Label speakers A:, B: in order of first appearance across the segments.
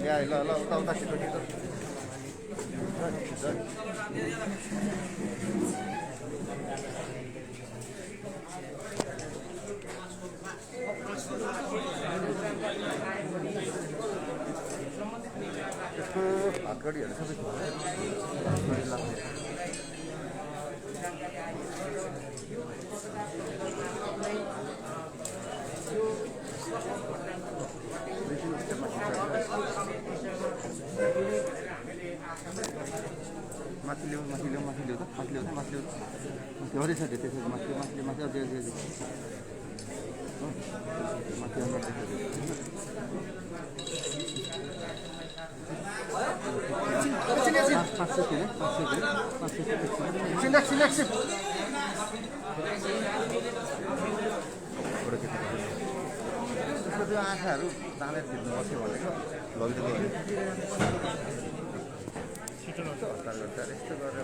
A: ल्याइ ल ल उता उता छिटो छिटो त्यसको हातगडीहरू सबै हातगडी लाग्छ माथि ल्याऊ माथि ल्याऊ माथि ल्याऊ त माथि ल्याऊ त माथि ल्याऊ धेरै छ त्यो त्यसरी माथि माथि माथि अझै अझै माथि आउनु त्यसको त्यो आँखाहरू तानेर खिच्नु बस्यो भनेको लगिदिनु हतार गर्छ यस्तो गरेर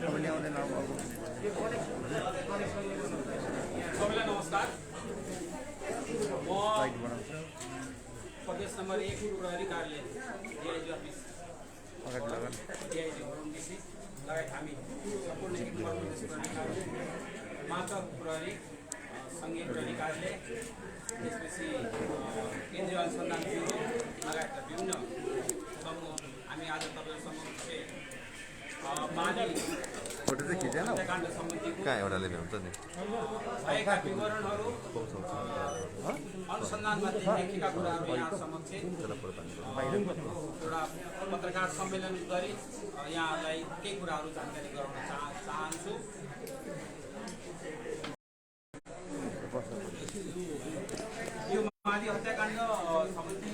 A: अब ल्याउँदैन अब
B: सबैलाई नमस्कार म प्रदेश नम्बर 1 प्रहरी कार्यालय डिआइजी अफिस डिआइजी डिसी लगायत हामी सम्पूर्ण 1 नम्बर प्रदेश प्रहरी कार्यालय मात्र प्रहरी सङ्घीय प्रहरी कार्यालय त्यसपछि केन्द्रीय अनुसन्धान ब्युरो लगायतका विभिन्न समूह हामी आज तपाईँहरू समक्ष माली
A: फोटो चाहिँ खिचेन
B: हत्याकाण्ड सम्बन्धीको
A: कहाँ एउटाले भ्याउँछ नि
B: भएका विवरणहरू अनुसन्धानमा देखिएका कुराहरू यहाँ समक्ष एउटा पत्रकार सम्मेलन गरी यहाँलाई केही कुराहरू जानकारी गराउन चाहन्छु। यो माली हत्याकाण्ड सम्बन्धी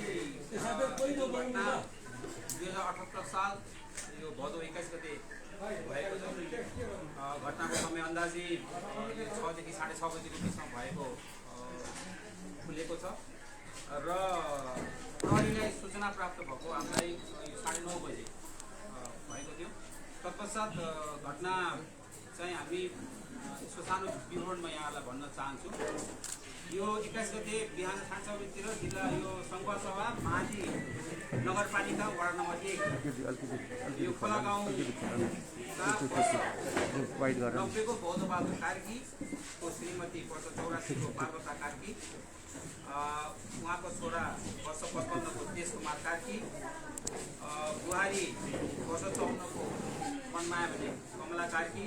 B: घटना 2078 साल यो भदौ 21 गते भएको छ। घटनाको समय अन्दाजी 6 देखि 6:30 बजेको बिचमा भएको खुलेको छ र प्रहरीलाई सूचना प्राप्त भएको हामीलाई 9:30 बजे भएको थियो। तत्पश्चात घटना चाहिँ हामी यसो सानो विवरणमा यहाँलाई भन्न चाहन्छु। यो 21 गते बिहान 7:30 जिल्ला यो सङ्घसभा माली नगरपालिका वार्ड नम्बर 1 यो खोला गाउँको बौद्धबहादुर कार्कीको श्रीमती वर्ष 84 को पार्वता कार्की, उहाँको छोरा वर्ष 55 को तेज कुमार कार्की, बुहारी वर्ष 54 को मनमाया भने कमला कार्की,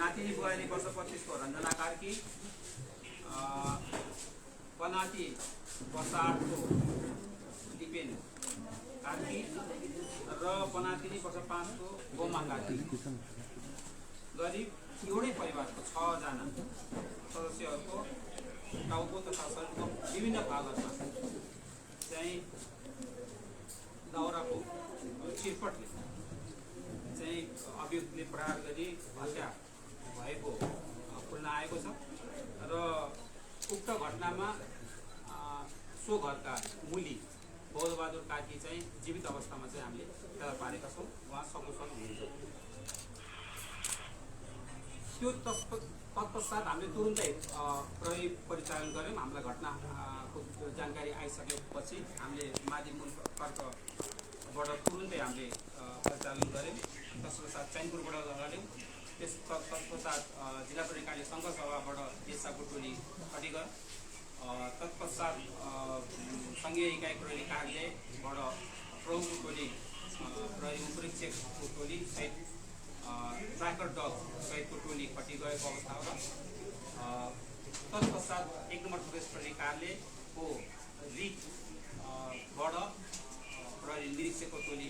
B: नातिनी बुहारी वर्ष 25 को रञ्जना कार्की, पनाती वर्ष 8 को दिपेन कार्की र पनातिनी वर्ष 5 को गोमा कार्की गरी एउटै परिवारको 6 जना सदस्यहरूको टाउको तथा शरीरको विभिन्न भागहरूमा चाहिँ दाउराको चिरपटले चाहिँ अभियुक्तले प्रहार गरी हत्या भएको खुल्न आएको छ र उक्त घटनामा सो घरका मूली बौद्धबहादुर कार्की चाहिँ जीवित अवस्थामा चाहिँ हामीले फेला पारेका छौँ। उहाँ सकुशल हुनुहुन्छ। त्यो तत्पश्चात हामीले तुरुन्तै प्रहरी परिचालन गऱ्यौँ। हामीलाई घटनाको जानकारी आइसकेपछि हामीले माली मूल तर्कबाट तुरुन्तै हामीले परिचालन गऱ्यौँ। तत्पश्चात चैनपुरबाट गऱ्यौँ। त्यस तत्पश्चात जिल्ला प्रहरी कार्यालय सङ्घसभाबाट देशको टोली खटी गयो। तत्पश्चात सङ्घीय इकाइ प्रहरी कार्यालयबाट प्रमुखको टोली प्रहरी उपरीक्षकको टोली सहित ट्र्याकर डग सहितको टोली खटी गएको अवस्था हो। तत्पश्चात 1 नम्बर प्रदेश प्रहरी कार्यालयको रिटबाट प्रहरी निरीक्षकको टोली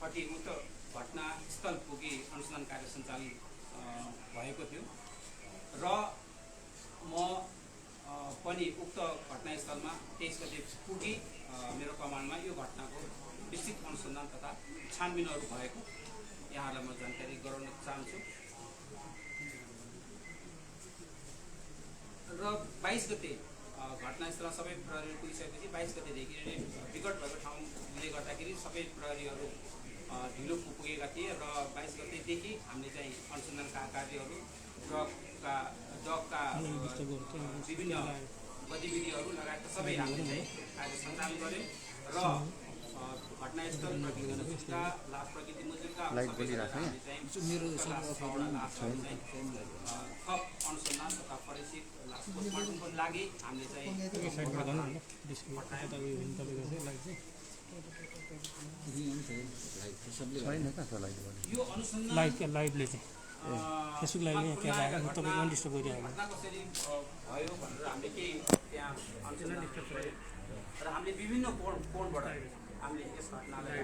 B: खटी उक्त घटनास्थल पुगी अनुसन्धान कार्य सञ्चालन भएको थियो र म पनि उक्त घटनास्थलमा 23 गते पुगी मेरो कमान्डमा यो घटनाको विस्तृत अनुसन्धान तथा छानबिनहरू भएको यहाँहरूलाई म जानकारी गराउन चाहन्छु। र 22 गते घटनास्थलमा सबै प्रहरीहरू पुगिसकेपछि 22 गतेदेखि विकट भएको ठाउँले गर्दाखेरि सबै प्रहरीहरू ढिलो पुगेका थिए र 22 गतेदेखि हामीले चाहिँ अनुसन्धानका कार्यहरू ड्रगका विभिन्न गतिविधिहरू लगायतका सबै हामीले चाहिँ कार्य सञ्चालन गऱ्यौँ र घटनास्थल प्रतिवेदन सूचना लास प्रकृति मुजुरका थप अनुसन्धान तथा फोरेन्सिक लास पोस्टमार्टमको लागि हामीले चाहिँ यो अनुसन्धान
C: लाइभले चाहिँ फेसबुक लाइभले यहाँ तपाईँको डिस्टर्ब गरिरहेको
B: घटना कसरी भयो भनेर हामीले केही त्यहाँ अनुसन्धान गऱ्यौँ र हामीले विभिन्न कोणबाट हामीले यस घटनालाई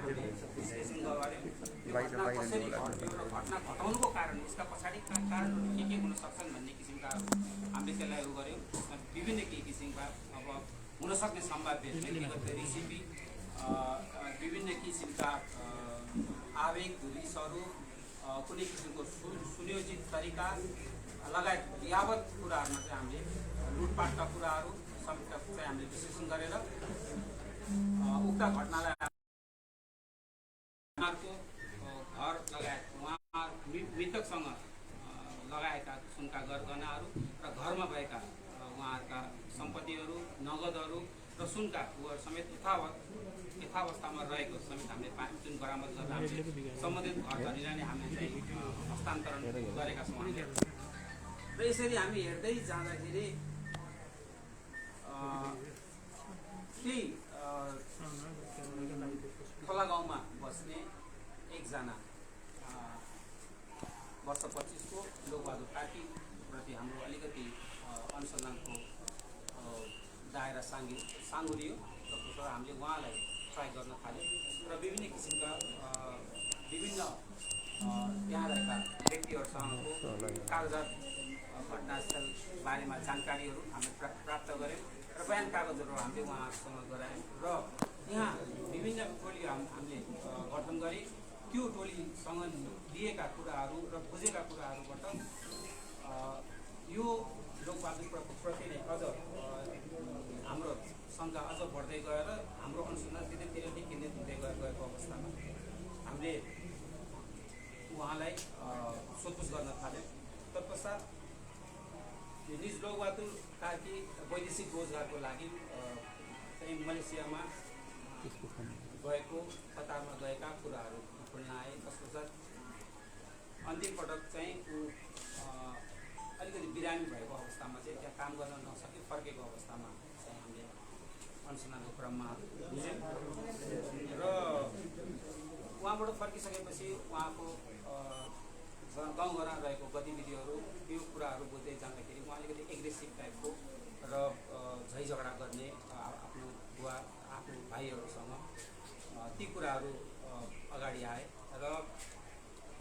B: विश्लेषण गऱ्यौँ। यो घटना कसरी घट्यो र घटना घटाउनुको कारण यसका पछाडिका कारणहरू के हुन सक्छन् भन्ने किसिमका हामीले त्यसलाई उयो गऱ्यौँ। विभिन्न केही किसिमका अब हुनसक्ने सम्भाव्य व्यक्तिगत रेसिपी, विभिन्न किसिमका आवेग रिसहरू, कुनै किसिमको सुनियोजित तरिका लगायत यावत कुराहरूमा चाहिँ हामीले लुटपाटका कुराहरू सबैका चाहिँ हामीले विश्लेषण गरेर उक्त घटनालाई उहाँहरूको घर लगायत उहाँ मृतकसँग लगाएका सुनका गरगहनाहरू र घरमा भएका उहाँहरूका सम्पत्तिहरू, नगदहरू र सुनका कुवर समेत यथावस्थामा रहेको समेत हामीले पायौँ। जुन बरामद गरेर हामीले सम्बन्धित घर धनीलाई नै हामीले चाहिँ हस्तान्तरण गरेका छौँ हामीले। र यसरी हामी हेर्दै जाँदाखेरि केही खोला गाउँमा बस्ने एकजना वर्ष 25 को लोकबहादुर कार्कीप्रति हाम्रो अलिकति अनुसन्धानको दायरा साँगुरियो र हामीले उहाँलाई ट्राई गर्न थाल्यौँ र विभिन्न किसिमका विभिन्न त्यहाँ रहेका व्यक्तिहरूसँगको कागजात घटनास्थल बारेमा जानकारीहरू हामीले प्राप्त गऱ्यौँ र बयान कागजहरू हामीले उहाँहरूसँग गरायौँ र यहाँ विभिन्न टोली हामीले गठन गरी त्यो टोलीसँग लिएका कुराहरू र बुझेका कुराहरूबाट यो लोकबहादुर प्रति नै अझ हाम्रो शङ्का अझ बढ्दै गएर हाम्रो अनुसन्धान त्यतातिर नै केन्द्रित हुँदै गएको अवस्थामा हामीले उहाँलाई सोधपुछ गर्न थाल्यौँ। तत्पश्चात निज लोकबहादुर कार्की वैदेशिक रोजगारको लागि चाहिँ मलेसियामा गएको, कतारमा गएका कुराहरू खुल्न आए। तत्पश्चात अन्तिम पटक चाहिँ ऊ अलिकति बिरामी भएको अवस्थामा चाहिँ त्यहाँ काम गर्न नसके फर्केको अवस्थामा चाहिँ हामीले अनुसन्धानको क्रममा बुझ्यौँ र उहाँबाट फर्किसकेपछि उहाँको गाउँघरमा रहेको गतिविधिहरू त्यो कुराहरू बुझ्दै जाँदाखेरि उहाँ अलिकति एग्रेसिभ टाइपको र झै झगडा गर्ने आफ्नो बुवा आफ्नो भाइहरूसँग ती कुराहरू अगाडि आए र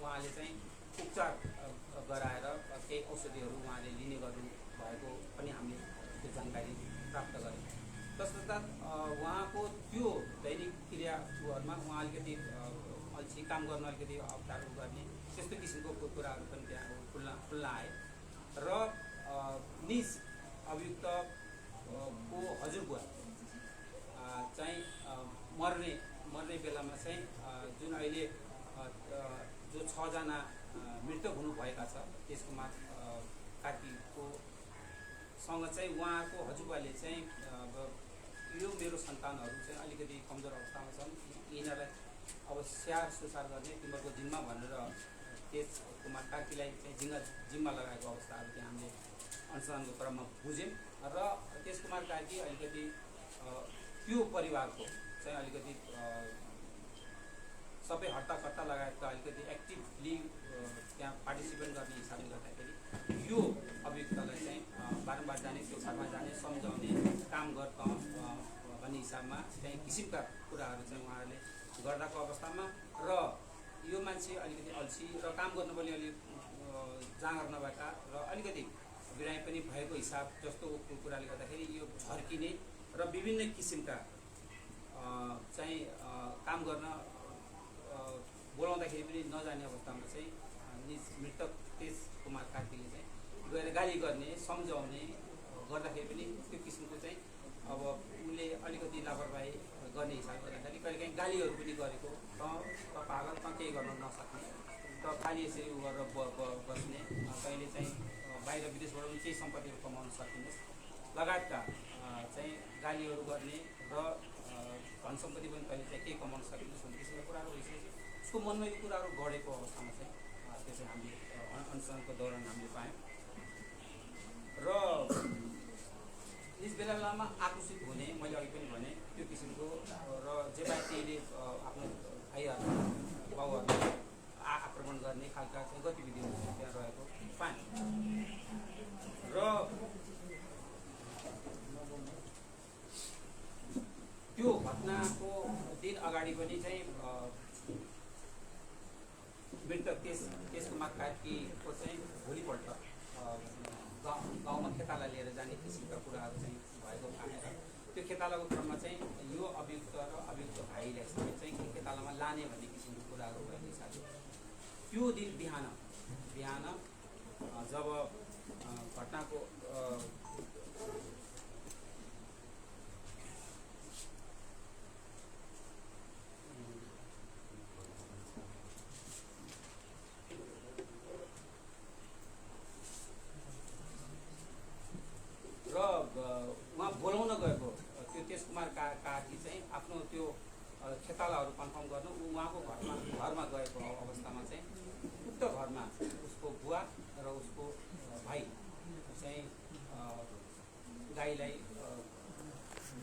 B: उहाँले चाहिँ उपचार गराएर केही औषधिहरू उहाँले लिने गर्नु भएको पनि हामीले त्यो जानकारी प्राप्त गऱ्यौँ। तत्पश्चात उहाँको त्यो दैनिक क्रियाहरूमा उहाँ अलिकति अल्छी काम गर्न अलिकति अप्ठ्यारो गर्ने त्यस्तो किसिमको कुराहरू पनि त्यहाँ खुल्न आए र निज अभियुक्तको हजुरबुवा चाहिँ मर्ने बेलामा चाहिँ जुन अहिले जो 6 जना मृतक हुनुभएका छ तेजकुमार कार्कीको सँग चाहिँ उहाँको हजुरबाले चाहिँ यो मेरो सन्तानहरू चाहिँ अलिकति कमजोर अवस्थामा छन्, यिनीहरूलाई अब स्याहार सुसार गर्ने तिमीहरूको जिम्मा भनेर तेजकुमार कार्कीलाई चाहिँ जिम्मा लगाएको अवस्थाहरू त्यहाँ हामीले अनुसन्धानको क्रममा बुझ्यौँ र तेजकुमार कार्की अलिकति त्यो परिवारको चाहिँ अलिकति सबै हट्टाकट्टा लगायतका अलिकति एक्टिभली त्यहाँ पार्टिसिपेट गर्ने हिसाबले गर्दाखेरि यो अभियुक्तलाई चाहिँ बारम्बार जाने, त्यो घरमा जाने, सम्झाउने, काम गर्छ भन्ने हिसाबमा चाहिँ किसिमका कुराहरू चाहिँ उहाँहरूले गर्दाको अवस्थामा र यो मान्छे अलिकति अल्छी र काम गर्नु पनि अलिक जाँगर नभएका र अलिकति बिरामी पनि भएको हिसाब जस्तो कुराले गर्दाखेरि यो झर्किने र विभिन्न किसिमका चाहिँ काम गर्न बोलाउँदाखेरि पनि नजाने अवस्थामा चाहिँ निज मृतक तेजकुमार कार्कीले चाहिँ गएर गाली गर्ने, सम्झाउने गर्दाखेरि पनि त्यो किसिमको चाहिँ अब उनले अलिकति लापरवाही गर्ने हिसाब गर्दाखेरि कहिलेकाहीँ गालीहरू पनि गरेको पागल केही गर्न नसक्ने त खालि यसरी उ गरेर बस्ने कहिले चाहिँ बाहिर विदेशबाट पनि केही सम्पत्तिहरू कमाउन सकिने लगायतका चाहिँ गालीहरू गर्ने र धन सम्पत्ति पनि कहिले चाहिँ केही कमाउन सकिने भन्ने किसिमका कुराहरू भइसकेपछि उसको मनमा यो कुराहरू बढेको अवस्थामा चाहिँ त्यो चाहिँ हामीले अनुसन्धानको दौरान हामीले पायौँ र यस बेलामा आकर्षित हुने मैले अघि पनि भने त्यो किसिमको र जे बाहेक त्यहीले आफ्नो भाइहरू बाउहरूलाई आक्रमण गर्ने खालका चाहिँ गतिविधिहरू त्यहाँ रहेको पायौँ र त्यो घटनाको दिन अगाडि पनि चाहिँ मृतक त्यसकुमार कार्कीको चाहिँ भोलिपल्ट गाउँमा खेताला लिएर जाने किसिमका कुराहरू चाहिँ भएको पाएर त्यो खेतालाको क्रममा चाहिँ यो अभियुक्त र अभियुक्त भाइलाई चाहिँ खेतालामा लाने भन्ने किसिमको कुराहरू भएको हिसाबले त्यो दिन बिहान जब घटनाको र उहाँ बोलाउन गएको त्यो त्यसकुमार कार्की चाहिँ आफ्नो त्यो खेतालाहरू कन्फर्म गर्नु उहाँको घरमा गएको अवस्थामा चाहिँ उक्त घरमा उसको बुवा र उसको भाइ चाहिँ गाईलाई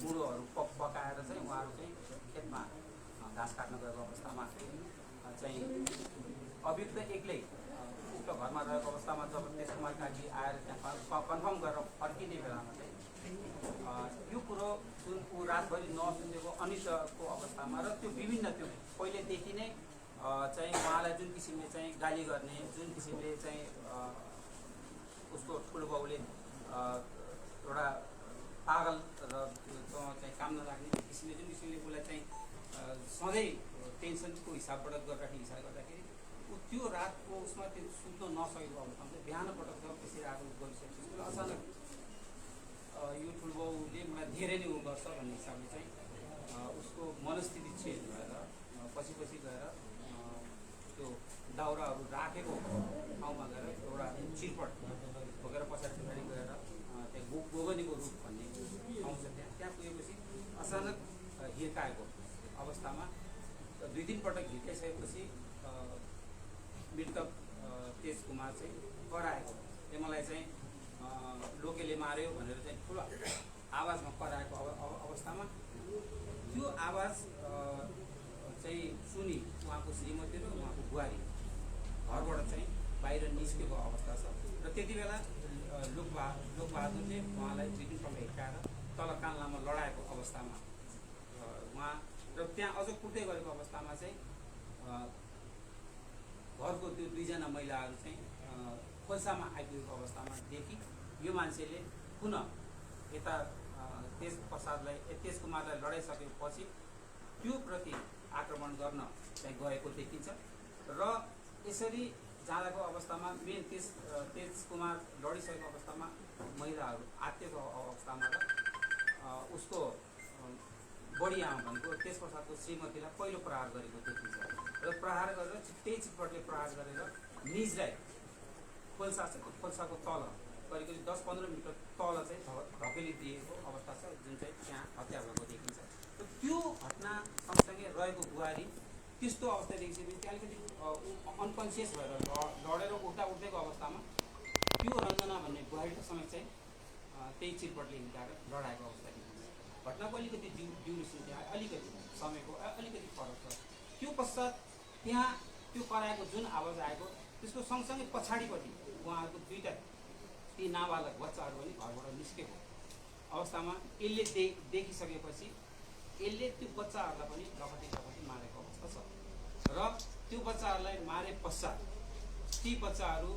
B: बुढोहरू पकाएर चाहिँ उहाँहरू चाहिँ खेतमा घाँस काट्न गएको अवस्थामा चाहिँ अभियुक्त एक्लै उक्त घरमा रहेको अवस्थामा जब त्यसकुमार कार्की आएर त्यहाँ कन्फर्म गरेर फर्किने बेलामा चाहिँ यो कुरो जुन ऊ रातभरि नसुनेको अनिष्टको अवस्थामा र त्यो विभिन्न त्यो पहिलेदेखि नै चाहिँ उहाँलाई जुन किसिमले चाहिँ गाली गर्ने जुन किसिमले चाहिँ उसको ठुलो बाउले एउटा पागल र चाहिँ काम नराख्ने किसिमले जुन किसिमले उसलाई चाहिँ सधैँ टेन्सनको हिसाबबाट गरिराख्ने हिसाब गर्दाखेरि त्यो रातको उसमा त्यो सुत्न नसकेको अवस्थामा चाहिँ बिहानपटक जब त्यसरी आएको गरिसकेपछि उसले अचानक यो ठुलबाउले मलाई धेरै नै उ गर्छ भन्ने हिसाबले चाहिँ उसको मनस्थिति चेन्ज भएर पछि गएर त्यो दाउराहरू राखेको ठाउँमा गएर एउटा चिरपट बोकेर पछाडि गएर त्यहाँ गोगनीको रूप भन्ने ठाउँ छ त्यहाँ पुगेपछि अचानक हिर्काएको अवस्थामा 2-3 पटक हिर्काइसकेपछि मृतक तेजकुमार चाहिँ कराएको मलाई चाहिँ लोकेले मार्यो भनेर चाहिँ ठुलो आवाजमा कराएको अवस्थामा त्यो आवाज चाहिँ सुनि उहाँको श्रीमती र उहाँको बुहारी घरबाट चाहिँ बाहिर निस्केको अवस्था छ र त्यति बेला लोकबहादुरले उहाँलाई 2-3 पल्ट हिर्काएर तल कान्लामा लडाएको अवस्थामा उहाँ र त्यहाँ अझ कुट्दै गरेको अवस्थामा चाहिँ घरको त्यो 2जना महिलाहरू चाहिँ खोल्सामा आइपुगेको अवस्थामा देखि यो मान्छेले पुनः यता तेजकुमारलाई लडाइसकेपछि त्यो प्रति आक्रमण गर्न चाहिँ गएको देखिन्छ र यसरी जाँदाको अवस्थामा मेन तेजकुमार लडिसकेको अवस्थामा महिलाहरू आत्तिएको अवस्थामा र उसको बढी आमा भनेको त्यसपश्चातको श्रीमतीलाई पहिलो प्रहार गरेको देखिन्छ र प्रहार गरेर त्यही चिटपटले प्रहार गरेर निजलाई खोल्साको तल करिब 10-15 मिटर तल चाहिँ धकेली दिएको अवस्था छ जुन चाहिँ त्यहाँ हत्या भएको देखिन्छ र त्यो घटना सँगसँगै रहेको बुहारी त्यस्तो अवस्था देखिसकेपछि त्यहाँ अलिकति अनकन्सियस भएर लडेर उठ्दैको अवस्थामा त्यो रञ्जना भन्ने बुहारीको समय चाहिँ त्यही चिरपटले हिर्काएर लडाएको अवस्था देखिन्छ घटनाको अलिकति ड्युरेसन त्यहाँ अलिकति समयको अलिकति फरक छ त्यो पश्चात त्यहाँ त्यो कराएको जुन आवाज आएको त्यसको सँगसँगै पछाडिपट्टि उहाँहरूको 2टा ती नाबालक बच्चाहरू पनि घरबाट निस्केको अवस्थामा यसले देखिसकेपछि यसले त्यो बच्चाहरूलाई पनि लखटी मारेको अवस्था छ र त्यो बच्चाहरूलाई मारे पश्चात ती बच्चाहरू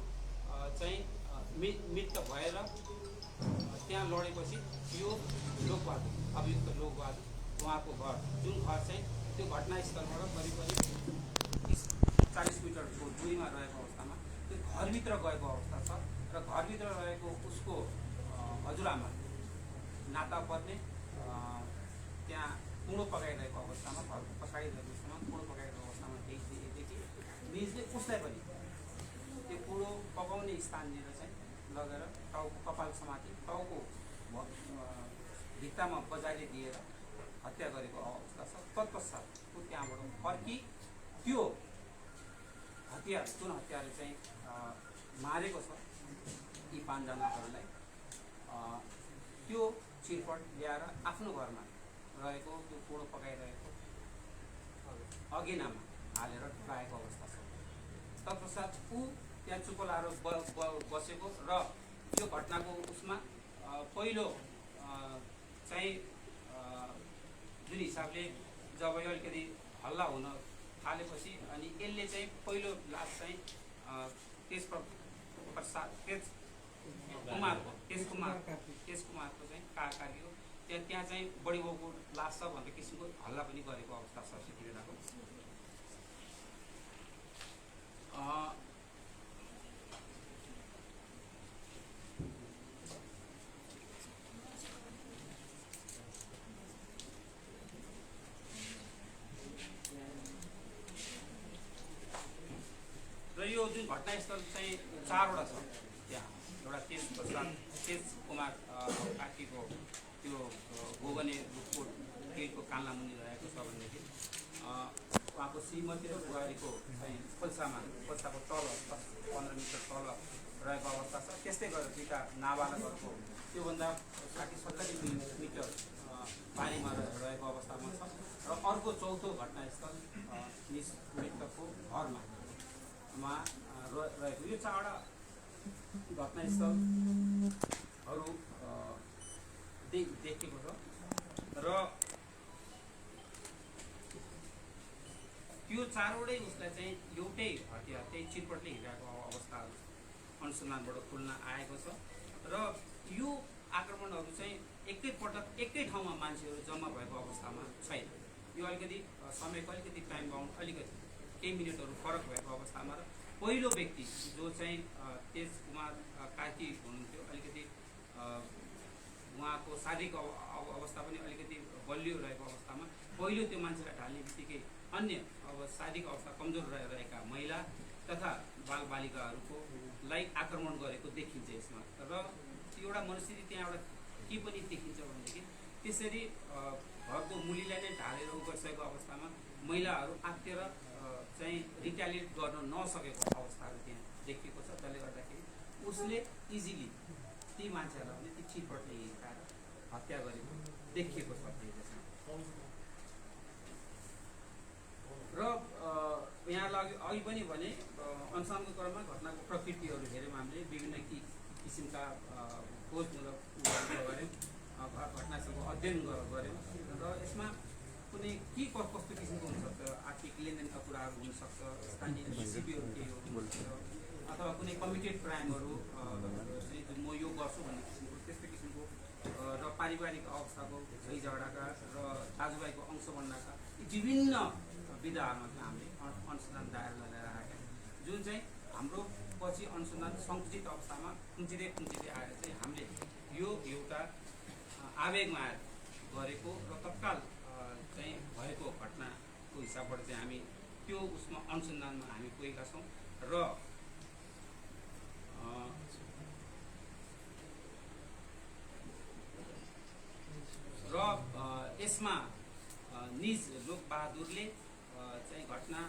B: चाहिँ मृत भएर त्यहाँ लडेपछि यो लोकबहादुर अभियुक्त लोकबहादुर उहाँको घर जुन घर चाहिँ त्यो घटनास्थलबाट करिब 40 मिटरको दूरीमा रहेको अवस्थामा त्यो घरभित्र गएको अवस्था छ र घरभित्र रहेको उसको हजुरआमा नाता पर्ने त्यहाँ कुँडो पकाइरहेको अवस्थामा घरको पछाडिरहेको अवस्थामा कुँडो पकाइरहेको अवस्थामा देखि निजले उसलाई पनि त्यो कुँडो पकाउने स्थाननिर चाहिँ लगेर टाउको कपाल समाति टाउको भित्तामा बजारी दिएर हत्या गरेको अवस्था छ। तत्पश्चात ऊ त्यहाँबाट फर्की त्यो हतियार जुन हतियारले चाहिँ मारेको छ यी 5 जनाहरूलाई त्यो चिरपट ल्याएर आफ्नो घरमा रहेको त्यो कुँडो पकाइरहेको अगेनामा हालेर ढुकाएको अवस्था छ। तत्पश्चात ऊ त्यहाँ चुप लाएर बसेको र यो घटनाको उसमा पहिलो चाहिँ जुन हिसाबले जब यो अलिकति हल्ला हुन थालेपछि अनि यसले चाहिँ पहिलो लास चाहिँ तेज कुमारको चाहिँ कार्य त्यहाँ चाहिँ बढी बाउको लास छ भन्ने किसिमको हल्ला पनि गरेको अवस्था छ त्यति बेलाको। र यो जुन घटनास्थल चाहिँ 4वटा छ त्यहाँ एउटा तेज कुमार कार्कीको त्यो गोगने रुखको गेटको कान्ला मुनि रहेको छ भनेदेखि उहाँको श्रीमती र बुहारीको चाहिँ खोल्साको तल 15 मिटर तल रहेको अवस्था छ। त्यस्तै गरेर दुईवटा नाबालकहरूको त्योभन्दा 60-70 मिटर पानीमा रहेको अवस्थामा छ। र अर्को चौथो घटनास्थल मृतकको घरमा रहेको यो 4वटा घटनास्थलहरू देखिएको छ। र त्यो 4वटै उसलाई चाहिँ एउटै हतियार त्यही चिरपटले हिँडेको अवस्थाहरू अनुसन्धानबाट खुल्न आएको छ। र यो आक्रमणहरू चाहिँ एकैपटक एकै ठाउँमा मान्छेहरू जम्मा भएको अवस्थामा छैन। यो अलिकति समयको अलिकति टाइम बाउन्ड अलिकति केही मिनटहरू फरक भएको अवस्थामा र पहिलो व्यक्ति जो चाहिँ तेज कुमार कार्की हुनुहुन्थ्यो अलिकति उहाँको शारीरिक अवस्था पनि अलिकति बलियो रहेको अवस्थामा पहिलो त्यो मान्छेलाई ढाल्ने बित्तिकै अन्य अब शारीरिक अवस्था कमजोर रहेका महिला तथा बालबालिकाहरूको लाई आक्रमण गरेको देखिन्छ यसमा। र एउटा मनस्थिति त्यहाँ एउटा के पनि देखिन्छ भनेदेखि त्यसरी घरको मुलीलाई नै ढालेर बसेको अवस्थामा महिलाहरू आत्तिएर चाहिँ रिटालिएट गर्न नसकेको अवस्थाहरू त्यहाँ देखिएको छ। त्यसले गर्दाखेरि उसले इजिली ती मान्छेहरूलाई पनि ती चिरपटले हिर्काएर हत्या गरेको देखिएको छ त्यसमा। र यहाँ अघि पनि भने अनुसन्धानको क्रममा घटनाको प्रकृतिहरू हेऱ्यौँ हामीले विभिन्न किसिमका खोजमूलक गऱ्यौँ घटनासँग अध्ययन गऱ्यौँ र यसमा कुनै के कस्तो किसिमको हुनसक्छ आर्थिक लेनदेनका कुराहरू हुनसक्छ स्थानीय रेसिपीहरू केही हुनसक्छ अथवा कुनै कमिटेड क्राइमहरू म यो गर्छु भन्ने किसिमको त्यस्तो किसिमको र पारिवारिक अवस्थाको झै झगडाका र दाजुभाइको अंश बन्नका विभिन्न विधाहरूमा चाहिँ हामीले अनुसन्धान दायर गरेर आएका जुन चाहिँ हाम्रो पछि अनुसन्धान सङ्कुचित अवस्थामा खुम्चिँदै आएर चाहिँ हामीले यो एउटा आवेगमा आएर गरेको र तत्काल चाहिँ भएको घटनाको हिसाबबाट चाहिँ हामी त्यो उसमा अनुसन्धानमा हामी गएका छौँ र यसमा निज लोकबहादुरले चाहिँ घटना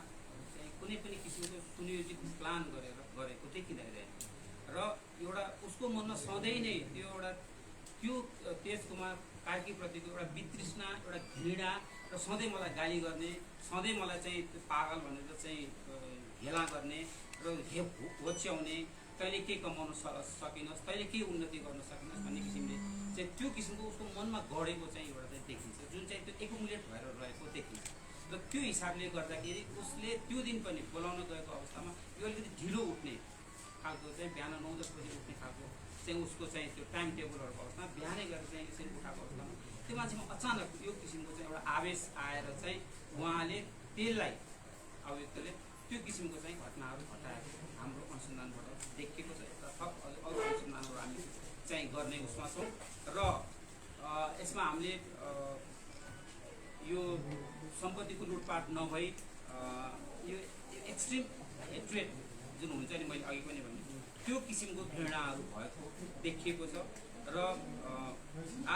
B: चाहिँ कुनै पनि किसिमको सुनियोजित प्लान गरेको देखिँदैन र एउटा उसको मनमा सधैँ नै त्यो एउटा त्यो तेज कुमार कार्कीप्रतिको एउटा वितृष्णा एउटा घृणा र सधैँ मलाई गाली गर्ने सधैँ मलाई चाहिँ पागल भनेर चाहिँ हेला गर्ने र होच्याउने तैँले के कमाउन सकिनस् तैँले के उन्नति गर्न सकिनस् भन्ने किसिमले चाहिँ त्यो किसिमको उसको मनमा गढेको चाहिँ एउटा चाहिँ देखिन्छ जुन चाहिँ त्यो एकुमुलेट भएर रहेको देखिन्छ र त्यो हिसाबले गर्दाखेरि उसले त्यो दिन पनि बोलाउन गएको अवस्थामा यो अलिकति ढिलो उठ्ने खालको चाहिँ बिहान 9-10 बजी उठ्ने खालको चाहिँ उसको चाहिँ त्यो टाइम टेबलहरूको अवस्थामा बिहानै गरेर चाहिँ यसरी उठाएको अवस्थामा त्यो मान्छेमा अचानक यो किसिमको चाहिँ एउटा आवेश आएर चाहिँ उहाँले त्यसलाई अभियुक्तले त्यो किसिमको चाहिँ घटनाहरू घटाएको हाम्रो अनुसन्धानबाट देखिएको छ। एउटा थप अरू अनुसन्धानहरू हामी चाहिँ गर्ने उसमा छौँ र यसमा हामीले यो सम्पत्तिको लुटपाट नभई यो एक्सट्रिम हेट्रेड जुन हुन्छ नि, मैले अघि पनि भने त्यो किसिमको घृणाहरू भएको देखिएको छ र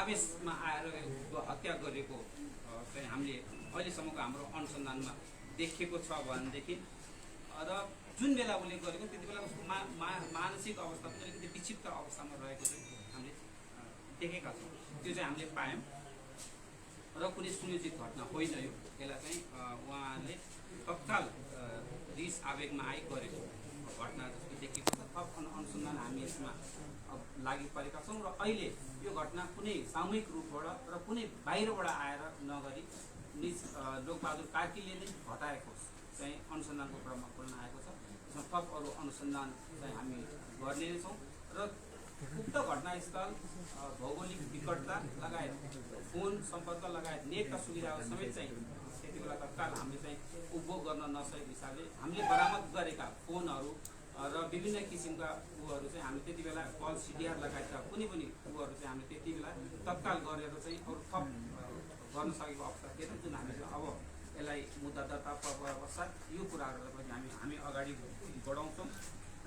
B: आवेशमा आएर यो हत्या गरेको चाहिँ हामीले अहिलेसम्मको हाम्रो अनुसन्धानमा देखेको छ भनेदेखि र जुन बेला उसले गरेको त्यति बेला उसको मानसिक अवस्था पनि अलिकति विक्षिप्त अवस्थामा रहेको चाहिँ हामीले देखेका छौँ। त्यो चाहिँ हामीले पायौँ र कुनै सुनियोजित घटना होइन यो। यसलाई चाहिँ उहाँले तत्काल रिस आवेगमा आइ गरेको घटना जस्तो देखिएको छ। थप अनुसन्धान हामी यसमा लागि परेका छौँ र अहिले यो घटना कुनै सामूहिक रूपबाट र कुनै बाहिरबाट आएर नगरी निज लोकबहादुर कार्कीले नै घटाएको चाहिँ अनुसन्धानको क्रममा खोल्न आएको छ। त्यसमा थप अरू अनुसन्धान चाहिँ हामी गर्ने नै छौँ र उक्त घटनास्थल भौगोलिक विकटता लगायत फोन सम्पर्क लगायत नेटका सुविधाहरू समेत चाहिँ त्यति बेला तत्काल हामीले चाहिँ उपभोग गर्न नसकेको हिसाबले हामीले बरामद गरेका फोनहरू र विभिन्न किसिमका उहरू चाहिँ हामी त्यति बेला कल सिडिआर लगायतका कुनै पनि उहरू चाहिँ हामीले त्यति बेला तत्काल गरेर चाहिँ अरू थप गर्न सकेको अवस्था थिएन, जुन हामी अब यसलाई मुद्दा दर्ता पश्चात यो कुराहरूलाई पनि हामी अगाडि बढाउँछौँ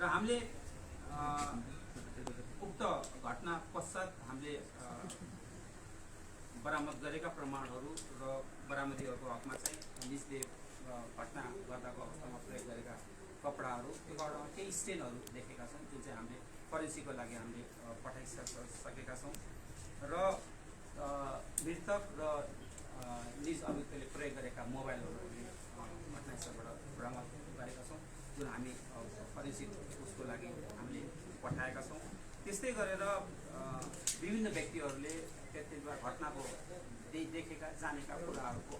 B: र हामीले उक्त घटना पश्चात हामीले बरामद गरेका प्रमाणहरू र बरामदीहरूको हकमा चाहिँ निजले घटना गर्दाको अवस्थामा प्रयोग गरेका कपडाहरू, त्यो कपडामा केही स्टेनहरू देखेका छन् जुन चाहिँ हामीले फरेन्सिकको लागि हामीले पठाइसकेका छौँ र मृतक र निज अभियुक्तले प्रयोग गरेका मोबाइलहरू घटनास्थलबाट बरामद गरेका छौँ, जुन हामी फरेन्सिक उसको लागि हामीले पठाएका छौँ। त्यस्तै गरेर विभिन्न व्यक्तिहरूले त्यति बेला घटनाको देखेका जानेका कुराहरूको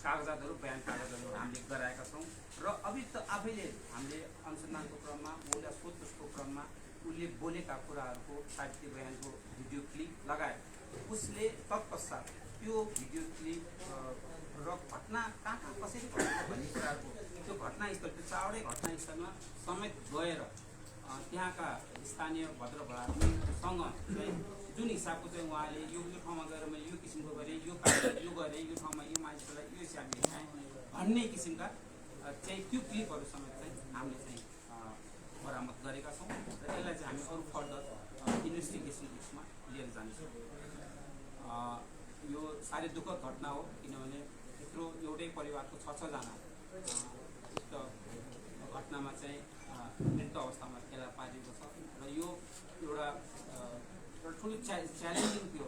B: कागजातहरू, बयान कागजातहरू हामीले गराएका छौँ र अभियुक्त आफैले हामीले अनुसन्धानको क्रममा उसलाई सोधपुछको क्रममा उसले बोलेका कुराहरूको साहित्य बयानको भिडियो क्लिप लगायत उसले तत्पश्चात त्यो भिडियो क्लिप र घटना कहाँ कसरी घटेको भन्ने कुराहरूको त्यो घटनास्थल, त्यो चावडै घटनास्थलमा समेत गएर त्यहाँका स्थानीय भद्रभडासँग चाहिँ जुन हिसाबको चाहिँ उहाँले यो ठाउँमा गएर मैले यो किसिमको गरेँ, यो गरेँ, यो ठाउँमा यो मान्छेलाई यो हिसाबले देखाएँ भन्ने किसिमका चाहिँ त्यो क्लिपहरू समेत चाहिँ हामीले चाहिँ बरामद गरेका छौँ र यसलाई चाहिँ हामी अरू फर्दर इन्भेस्टिगेसन उसमा लिएर जान्छौँ। यो साह्रै दुःखद घटना हो, किनभने यत्रो एउटै परिवारको 6 जना उक्त घटनामा चाहिँ मृत्यु अवस्थामा फेला पारिएको छ र यो एउटा ठुलो च्यालेन्जिङ थियो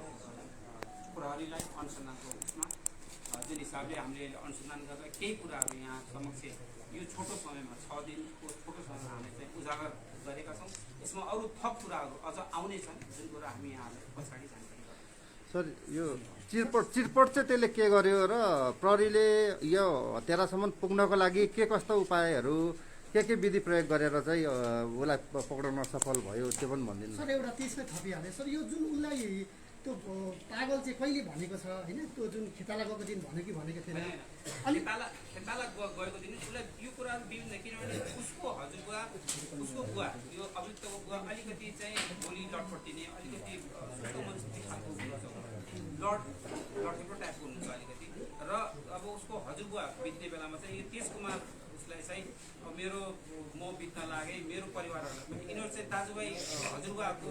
B: प्रहरीलाई अनुसन्धानको उसमा। जुन हिसाबले हामीले अनुसन्धान गर्दा केही कुराहरू यहाँ समक्ष यो छोटो समयमा 6 दिनको छोटो समयमा हामीले चाहिँ उजागर गरेका छौँ। यसमा अरू थप कुराहरू अझ आउने छन्, जुन कुरा हामी यहाँलाई पछाडि जानकारी गराउँछौँ।
A: सर, यो चिरपट चाहिँ त्यसले के गर्यो र प्रहरीले यो हत्यारासम्म पुग्नको लागि के कस्ता उपायहरू के विधि प्रयोग गरेर चाहिँ उसलाई पक्राउन सफल भयो त्यो पनि भनिदिनु
D: सर। एउटा त्यसमै थपिहालेँ सर, यो जुन उसलाई त्यो पागल चाहिँ कहिले भनेको छ होइन, त्यो जुन खेताला गएको दिन भनेको थिएन,
B: खेताला गएको दिन उसलाई यो कुराहरू विभिन्न, किनभने उसको हजुरबुवा उसको बुवा यो अभियुक्तको बुवा अलिकति चाहिँ भोलि लटपटिने अलिकति खालको लडेको टाइपको हुनुहुन्छ अलिकति र अब उसको हजुरबुवा बित्ने बेलामा चाहिँ यो तेज कुमार उसलाई चाहिँ म बित्न लागेँ, मेरो परिवारहरूलाई पनि यिनीहरू चाहिँ दाजुभाइ हजुरबुवाको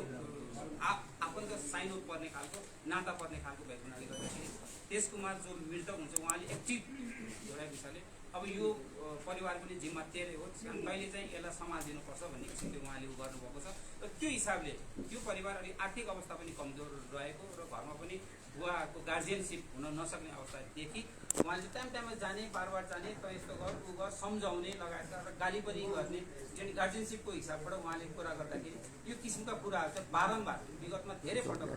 B: आफन्त साइनो पर्ने खालको नाता पर्ने खालको भएको हुनाले गर्दाखेरि तेज कुमार जो मृतक हुन्छ उहाँले एक्टिभ एउटा विषयले अब यो परिवार पनि जिम्मा तेरै हो, तैँले चाहिँ यसलाई सम्हालिदिनुपर्छ भन्ने किसिमले उहाँले गर्नुभएको छ र त्यो हिसाबले त्यो परिवार अलिक आर्थिक अवस्था पनि कमजोर रहेको र घरमा पनि बुवाको गार्जियनसिप हुन नसक्ने अवस्थादेखि उहाँले टाइममा जाने, बार जाने, त यस्तो गर ऊ गर सम्झाउने लगायत र गाली पनि गर्ने, जुन गार्जियनसिपको हिसाबबाट उहाँले कुरा गर्दाखेरि यो किसिमका कुराहरू चाहिँ बारम्बार विगतमा धेरै पटक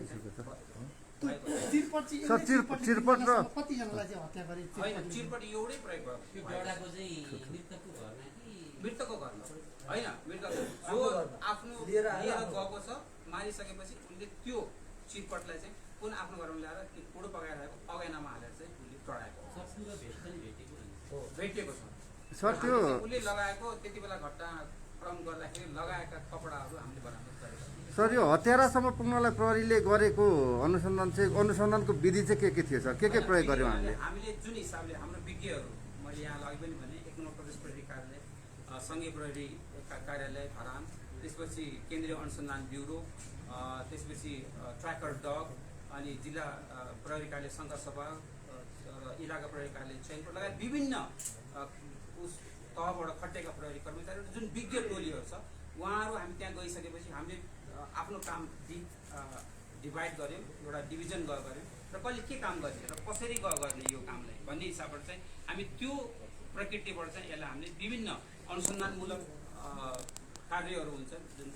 D: चिरपट र कतिजनालाई चाहिँ हत्या गरे?
B: होइन, चिरपट एउटै प्रयोग भयो। मृतकको घरमा होइन, मृतक जो आफ्नो लिएर गएको छ, मारिसकेपछि उनले त्यो चिरपटलाई चाहिँ कुन आफ्नो घरमा ल्याएर त्यो कुडो पकाइरहेको अगेनामा हालेर चाहिँ उसले चढाएको भेटिएको छ
A: सर। त्यो
B: उसले लगाएको त्यति बेला घटनाक्रम गर्दाखेरि लगाएका कपडाहरू हामीले बरामद गरेका छौँ।
A: सर यो हत्यारासम्म पुग्नलाई प्रहरीले गरेको अनुसन्धानको विधि चाहिँ के थियो सर के प्रयोग गर्यो हामीले
B: हामीले जुन हिसाबले हाम्रो विज्ञहरू मैले यहाँलाई अघि पनि भने 1 नम्बर प्रदेश प्रहरी कार्यालय सङ्घीय प्रहरी कार्यालय धरान त्यसपछि केन्द्रीय अनुसन्धान ब्युरो त्यसपछि ट्र्याकर डग अनि जिल्ला प्रहरी कार्यालय शङ्करसभा इलाका प्रहरी कार्यालय चैनपुर लगायत विभिन्न उस तहबाट खटेका प्रहरी कर्मचारीहरू जुन विज्ञ टोलीहरू छ उहाँहरू हामी त्यहाँ गइसकेपछि हामीले आफ्नो काम डिभाइड गऱ्यौँ एउटा डिभिजन गऱ्यौँ र कसले के काम गर्ने र कसरी गर्ने यो कामलाई भन्ने हिसाबबाट चाहिँ हामी त्यो प्रकृतिबाट चाहिँ यसलाई हामीले विभिन्न अनुसन्धानमूलक कार्यहरू हुन्छन् जुन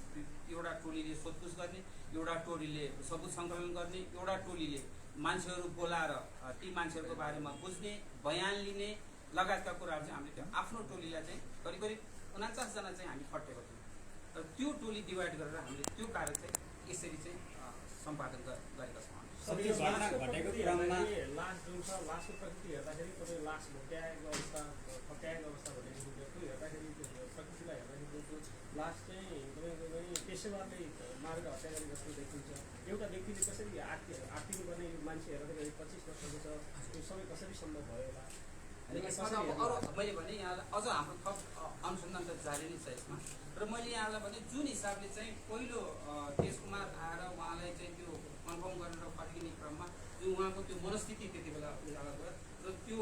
B: एउटा टोलीले सोधपुछ गर्ने एउटा टोलीले सबुत सङ्कलन गर्ने एउटा टोलीले मान्छेहरू बोलाएर ती मान्छेहरूको बारेमा बुझ्ने बयान लिने लगायतका कुराहरू चाहिँ हामीले त्यो आफ्नो टोलीलाई चाहिँ करिब 49 जना चाहिँ हामी खटेको छौँ र त्यो टोली डिभाइड गरेर हामीले त्यो कार्य चाहिँ यसरी चाहिँ सम्पादन गरेका छौँ
E: त्यो घटना घटेको क्रममा
F: लास जुन छ लासको प्रकृति हेर्दाखेरि तपाईँ लास भोट्याएको अवस्था फट्याएको अवस्था भनेको त्यो हेर्दाखेरि प्रकृतिलाई हेर्दाखेरि त्यो लास चाहिँ तपाईँको पनि पेसेवरले मारेर हत्या गरे जस्तो देखिन्छ एउटा व्यक्तिले कसरी आत्तिनुपर्ने यो मान्छे हेर्दाखेरि 25 वर्षको छ त्यो सबै कसरी सम्भव भयो होला
B: यसमा अब अरू मैले भने यहाँलाई अझ हाम्रो थप अनुसन्धान त जारी नै छ यसमा र मैले यहाँलाई भने जुन हिसाबले चाहिँ पहिलो तेज कुमार आएर उहाँलाई चाहिँ त्यो कन्फर्म गरेर फर्किने क्रममा जो उहाँको त्यो मनस्थिति त्यति बेला उजागर भयो र त्यो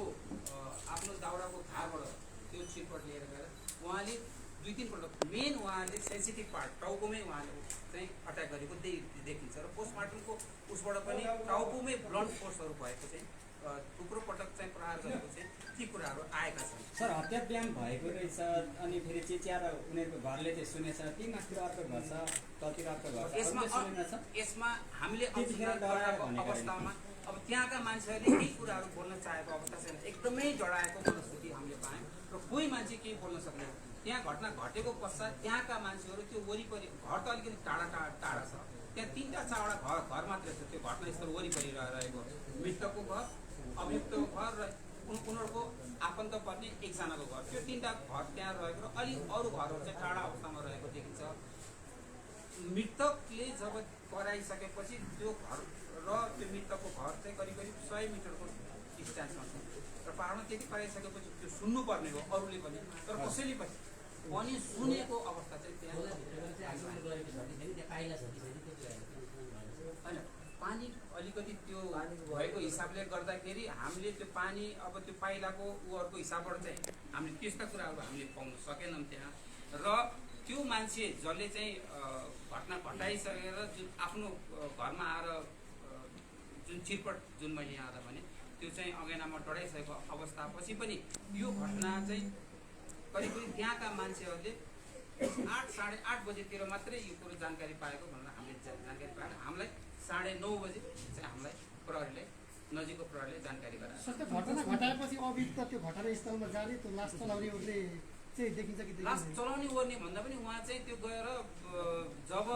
B: आफ्नो दाउराको धारबाट त्यो छिटपट लिएर गएर उहाँले 2-3 पल्ट मेन उहाँले सेन्सिटिभ पार्ट टाउकोमै उहाँले चाहिँ अट्याक गरेको देखिन्छ र पोस्टमार्टमको उसबाट पनि टाउकोमै ब्लड फोर्सहरू भएको चाहिँ थुप्रो पटक चाहिँ प्रहार गरेको चाहिँ ती कुराहरू आएका छन्
E: सर हत्या बिहान भएको रहेछ अनि फेरि चिच्याएर उनीहरूको घरले चाहिँ सुनेछ ती माथितिर अर्को घर छ ततिर अर्को घर
B: यसमा हामीले अवस्थामा अब त्यहाँका मान्छेहरूले केही कुराहरू बोल्न चाहेको अवस्था छैन एकदमै जडाएको मनस्थिति हामीले पायौँ र कोही मान्छे केही बोल्न सक्दैन त्यहाँ घटना घटेको पश्चात त्यहाँका मान्छेहरू त्यो वरिपरि घर त अलिकति टाढा छ त्यहाँ 3-4वटा घर मात्रै छ त्यो घटनास्थल वरिपरि रहेको मृतकको घर अभियुक्तको घर र उनीहरूको आफन्त पर्ने एकजनाको घर त्यो 3टा घर त्यहाँ रहेको र अलि अरू घरहरू चाहिँ टाढा अवस्थामा रहेको देखिन्छ मृतकले जब कराइसकेपछि त्यो घर र त्यो मृतकको घर चाहिँ करिब 100 मिटरको डिस्टेन्समा छ र पाहाडमा त्यति कराइसकेपछि त्यो सुन्नुपर्ने हो अरूले पनि तर कसैले पनि सुनेको अवस्था चाहिँ त्यहाँ होइन पानी अलिकति त्यो भएको हिसाबले गर्दाखेरि हामीले त्यो पानी अब त्यो पाइलाको उहरूको हिसाबबाट चाहिँ हामीले त्यस्ता कुराहरू हामीले पाउन सकेनौँ त्यहाँ र त्यो मान्छे जसले चाहिँ घटना घटाइसकेर जुन आफ्नो घरमा आएर जुन चिरपट जुन मैले यहाँ भने त्यो चाहिँ अगेनामा डढाइसकेको अवस्थापछि पनि यो घटना चाहिँ करिब त्यहाँका मान्छेहरूले 8-8:30 बजेतिर मात्रै यो कुरो जानकारी पाएको भनेर हामीले जानकारी पाएर हामीलाई 9:30 बजे चाहिँ हामीलाई प्रहरीले नजिकको प्रहरीले जानकारी गरायो
D: घटना घटाएपछि अभियुक्त त्यो घटनास्थलमा जाने त्यो लास चलाउनेहरूले चाहिँ देखिन्छ कि
B: लास चलाउने ओर्ने भन्दा पनि उहाँ चाहिँ त्यो गएर जब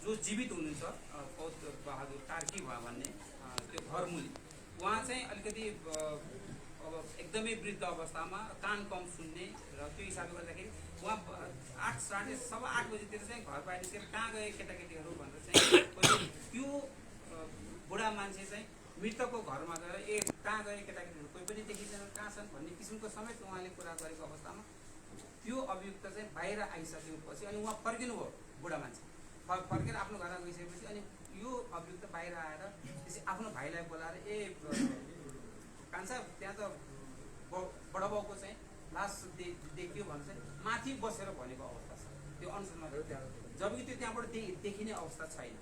B: जो जीवित हुनुहुन्छ पौत बहादुर कार्की भयो भन्ने त्यो घरमुली उहाँ चाहिँ अलिकति अब एकदमै वृद्ध अवस्थामा कान कम सुन्ने र त्यो हिसाबले गर्दाखेरि उहाँ 8:30 बजीतिर चाहिँ घर बाहिर निस्केर कहाँ गए केटाकेटीहरू भनेर चाहिँ त्यो बुढा मान्छे चाहिँ मृतकको घरमा गएर कहाँ गए केटाकेटीहरू कोही पनि देखिँदैन कहाँ छन् भन्ने किसिमको समेत उहाँले कुरा गरेको अवस्थामा त्यो अभियुक्त चाहिँ बाहिर आइसकेपछि अनि उहाँ फर्किनुभयो बुढा मान्छे फर्केर आफ्नो घरमा गइसकेपछि अनि यो अभियुक्त बाहिर आएर त्यसै आफ्नो भाइलाई बोलाएर कान्छा त्यहाँ त बडाबाउको चाहिँ लास देखियो भने चाहिँ माथि बसेर भनेको अवस्था छ त्यो अनुसन्धान जबकि त्यो त्यहाँबाट देखिने अवस्था छैन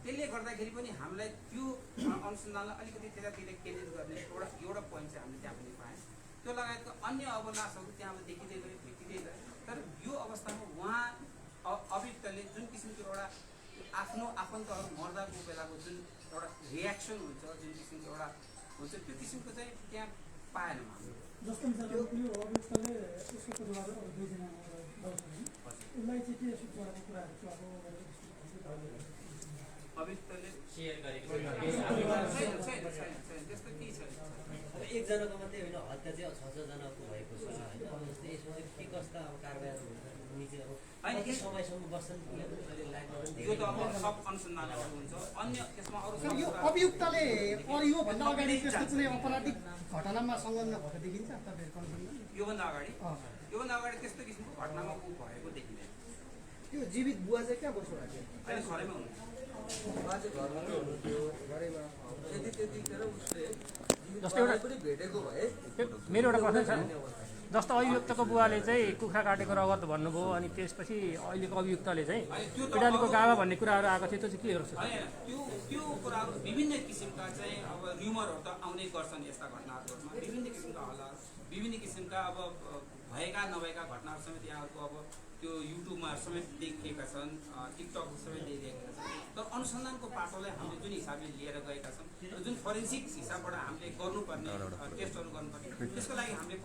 B: त्यसले गर्दाखेरि पनि हामीलाई त्यो अनुसन्धानलाई अलिकति त्यतातिर केन्द्रित गर्ने एउटा पोइन्ट चाहिँ हामीले त्यहाँ पनि पायौँ त्यो लगायतको अन्य अब लासहरू त्यहाँ देखिँदै गयो भेटिँदै गयो तर यो अवस्थामा उहाँ अभियुक्तले जुन किसिमको एउटा आफ्नो आफन्तहरू मर्दाको बेलाको जुन एउटा रियाक्सन हुन्छ जुन किसिमको एउटा हुन्छ त्यो किसिमको चाहिँ त्यहाँ पाएनौँ हामीले
G: जस्तो यो अभियुक्तले उसको परिवार 2 जना उसलाई चाहिँ के सूचनाको कुराहरू
B: अभियुक्तले
E: सेयर गरेको
B: छैन त्यस्तो केही छैन
H: एकजनाको मात्रै होइन हत्या चाहिँ 6-6 जनाको भएको छ होइन अब जस्तै यसमा के कस्ता अब कारबाही हुन्छ अब कति समयसम्म बस्छन्
B: यो त अब सब अनुसन्धानहरू हुन्छ अन्य त्यसमा अरू
D: सर यो अभियुक्तले यो भन्दा अगाडि त्यस्तो कुनै आपराधिक घटनामा संलग्न भएको देखिन्छ तपाईँहरूको अनुसन्धान?
B: योभन्दा अगाडि त्यस्तो किसिमको घटनामा ऊ भएको देखिँदैन।
D: त्यो जीवित बुवा चाहिँ कहाँ बस्नुभएको थियो?
B: अहिले घरैमा हुनुहुन्छ।
C: जस्तो एउटा मेरो एउटा प्रश्न छ, जस्तो अभियुक्तको बुवाले चाहिँ कुखुरा काटेको रगत भन्नुभयो अनि त्यसपछि अहिलेको अभियुक्तले चाहिँ पिडालीको गावा भन्ने कुराहरू आएको थियो, त्यो चाहिँ के गर्छ?
B: त्यो कुराहरू विभिन्न किसिमका चाहिँ अब र्युमरहरू त आउँदै गर्छन् यस्ता घटनाहरूमा, विभिन्न किसिमका हल्लाहरू, विभिन्न किसिमका अब भएका नभएका घटनाहरू समेत यहाँहरूको अब त्यो युट्युबमा समेत देखिएका छन्, टिकटक समेत देखिएका छन्। तर अनुसन्धानको पाटोलाई हामीले जुन हिसाबले लिएर गएका छौँ र जुन फोरेन्सिक हिसाबबाट हामीले गर्नुपर्ने टेस्टहरू गर्नुपर्ने त्यसको लागि हामीले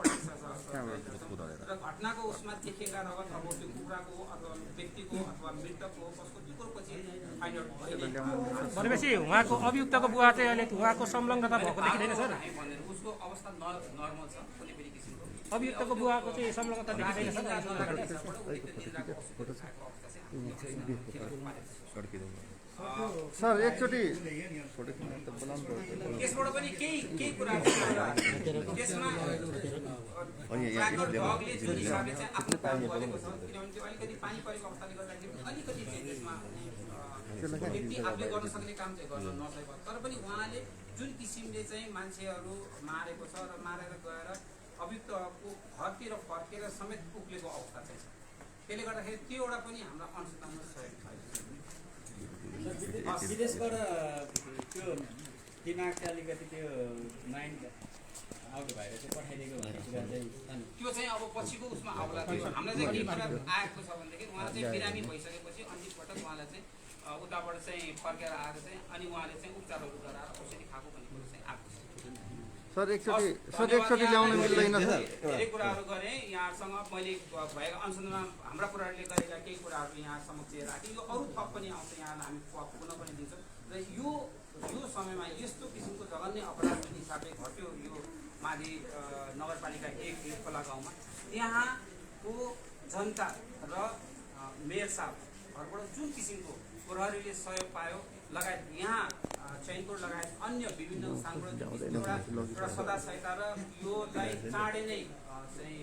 B: र घटनाको उसमा देखिएका रगत अब त्यो कुखुराको अथवा व्यक्तिको अथवा मृतकको कसको त्यो कुरो पछि फाइन्ड आउट भइरहेको
C: भनेपछि उहाँको अभियुक्तको बुवा चाहिँ अहिले उहाँको संलग्नता भएको देखिँदैन सर?
B: भनेर उसको अवस्था नर्मल छ, कुनै पनि किसिमको
C: अभियुक्तको बुवाको चाहिँ संलग्नता देखिँदैन सर?
A: सर एकचोटि
B: त्यसबाट पनि केही कुराहरू त्यसमा डगले जुन हिसाबले चाहिँ आफ्नो काम गरेको छ, किनभने त्यो अलिकति पानी परेको अवस्थाले गर्दाखेरि अलिकति चाहिँ त्यसमा व्यक्ति आफूले गर्न सक्ने काम चाहिँ गर्न नसकेको, तर पनि उहाँले जुन किसिमले चाहिँ मान्छेहरू मारेको छ र मारेर गएर अभियुक्तको घरतिर फर्केर समेत उक्लेको अवस्था चाहिँ छ। त्यसले गर्दाखेरि त्यो एउटा पनि हाम्रो अनुसन्धानमा सहयोग भयो।
E: विदेशबाट त्यो दिमाग चाहिँ अलिकति त्यो माइन्ड आउट भएर चाहिँ पठाइदिएको भन्ने कुरा चाहिँ
B: त्यो चाहिँ अब पछिको उसमा आउला। हामीलाई चाहिँ के कुरा आएको छ भनेदेखि उहाँ चाहिँ बिरामी भइसकेपछि अन्तिम पटक उहाँलाई चाहिँ उताबाट चाहिँ फर्केर आएर चाहिँ अनि उहाँले चाहिँ उपचारहरू गराएर औषधि खाएको भन्ने कुरो चाहिँ आएको छ।
A: सर एकचोटि ल्याउन मिल्दैन सर?
B: धेरै कुराहरू गरेँ यहाँसँग, मैले भएका अनुसन्धानमा हाम्रा कुराहरूले गरेका केही कुराहरू यहाँ समक्ष राखेँ। यो अरू थप पनि आउँछ, यहाँलाई हामी पुनः पनि दिन्छौँ र यो समयमा यस्तो किसिमको जघन्य अपराध जुन हिसाबले घट्यो यो माथि नगरपालिका 1 खोला गाउँमा, यहाँको जनता र मेयर साहब घरबाट जुन किसिमको प्रहरीले सहयोग पायो लगायत यहाँ चैनपुर लगायत अन्य विभिन्न स्थानबाट एउटा सदा सहायता र योलाई चाँडै नै चाहिँ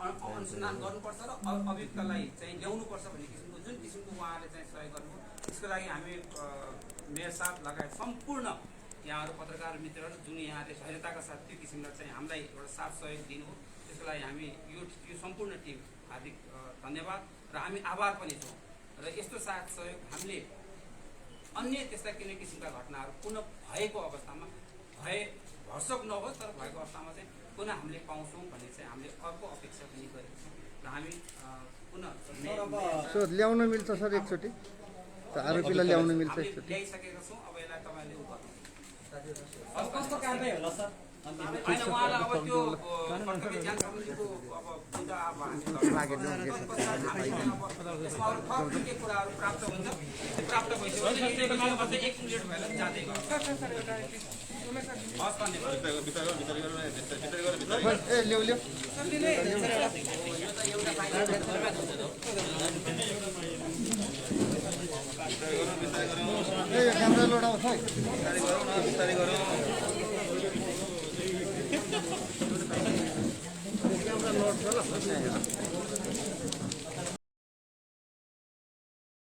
B: अनुसन्धान गर्नुपर्छ र अभियुक्तलाई चाहिँ ल्याउनुपर्छ भन्ने किसिमको जुन किसिमको उहाँले चाहिँ सहयोग गर्नुभयो, त्यसको लागि हामी मेयर साहब लगायत सम्पूर्ण यहाँहरू पत्रकार मित्रहरू जुन यहाँले धैर्यताका साथ त्यो किसिमलाई चाहिँ हामीलाई एउटा साथ सहयोग दिनुभयो, त्यसको लागि हामी यो सम्पूर्ण टिम हार्दिक धन्यवाद र हामी आभार पनि छौँ। र यस्तो साथ सहयोग हामीले अन्य त्यस्ता कुनै किसिमका घटनाहरू पुनः भएको अवस्थामा भरसक नहोस् तर भएको अवस्थामा चाहिँ पुनः हामीले पाउँछौँ भन्ने चाहिँ हामीले अर्को अपेक्षा पनि गरेको छौँ र हामी पुनः
A: सर ल्याउन मिल्छ सर एकचोटि? आरोपीलाई ल्याउन मिल्छ एकचोटि?
B: ल्याइसकेका छौँ, अब यसलाई तपाईँले उ गर्नु
E: अब कस्तो कारबाही होला सर?
B: होइन उहाँलाई अब त्यो कर्तव्य ज्ञान सम्बन्धीको अब मुद्दा अब त्यसमा अरू थप के कुराहरू प्राप्त हुन्छ, त्यो प्राप्त भइसक्यो अझै 1 मिनेट भएर जाँदै गर्छ। हस् धन्यवाद।
A: ए ल्याउ क्यामेरा लोडाउँछ है। क्यामेरा लोड छ ल।